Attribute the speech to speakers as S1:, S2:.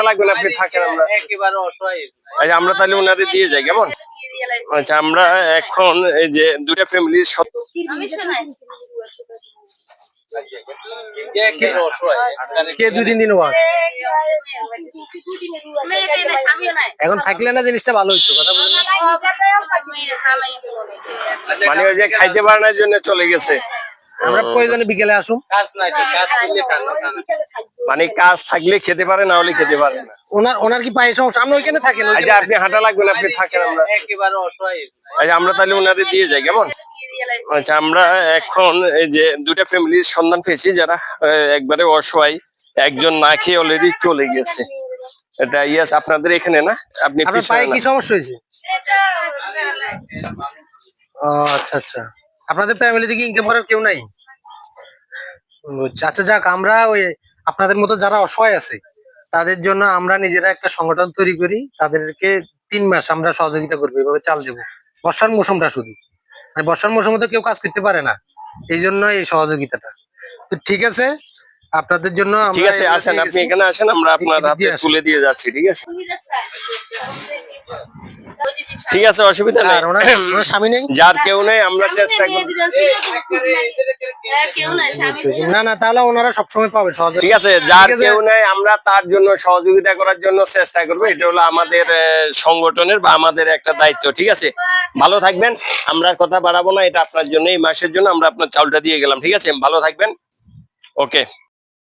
S1: লাগবে না, আপনি থাকেন, আমরা
S2: একেবারে অসহায়।
S1: আচ্ছা আমরা তাহলে ওনাদের দিয়ে যাই, কেমন? আচ্ছা আমরা এখন এই যে দুটা ফ্যামিলির
S3: কে 2-3 দিন ওয়ার্ক এখন থাকলে না জিনিসটা ভালো হইতো, কথা বলুন।
S1: মানে ওই যে খাইতে পারে না জন্য চলে গেছে।
S3: আমরা প্রয়োজনে বিকেলে আসুন।
S2: কাজ নাই তো, কাজ করলে খানা।
S1: মানে কাজ থাকলে খেতে পারে, না হলে খেতে পারে না।
S3: ওনার কি পায়ে সমস্যা? আপনি ওইখানে থাকেন।
S1: আচ্ছা আপনি হাঁটা লাগবে না, আপনি থাকেন, আমরা
S2: একেবারে অসহায়।
S1: আচ্ছা আমরা তাহলে ওনাদের দিয়ে যাই, কেমন? আচ্ছা আমরা এখন এই যে দুটা ফ্যামিলির সন্ধান পেয়েছি যারা একবারে অসহায়, একজন না খেয়ে অলরেডি চলে গেছে। এটা ইয়াস আপনাদের এখানে না? আপনি
S3: আপনার পায়ে কি সমস্যা হয়েছে? ও আচ্ছা আচ্ছা, আপনাদের ফ্যামিলিতে কি ইনকাম করার কেউ নাই? আচ্ছা যাক, আমরা ওই আপনাদের মতো যারা অসহায় আছে তাদের জন্য আমরা নিজেরা একটা সংগঠন তৈরি করি, তাদেরকে 3 মাস আমরা সহযোগিতা করবো, এভাবে চাল দেবো। বর্ষার মৌসুমটা শুধু, মানে বর্ষার মৌসুমে তো কেউ কাজ করতে পারে না, এই জন্য এই সহযোগিতাটা। তো ঠিক আছে, আপনাদের জন্য
S1: ঠিক আছে, আসেন আপনি এখানে আসেন, আমরা আপনার হাতে তুলে দিয়ে যাচ্ছি, ঠিক আছে? ঠিক আছে, অসুবিধা নেই।
S3: ওনার স্বামী নেই?
S1: যার কেউ নেই আমরা চেষ্টা করি।
S3: না না, তাহলে ওনারা সবসময় পাবে সহযোগিতা।
S1: ঠিক আছে, যার কেউ নেই আমরা তার জন্য সহযোগিতা করার জন্য চেষ্টা করবো, এটা হলো আমাদের সংগঠনের বা আমাদের একটা দায়িত্ব। ঠিক আছে, ভালো থাকবেন, আমরা আর কথা বাড়াবো না, এটা আপনার জন্য, এই মাসের জন্য আমরা আপনার চাউলটা দিয়ে গেলাম। ঠিক আছে, ভালো থাকবেন, ওকে।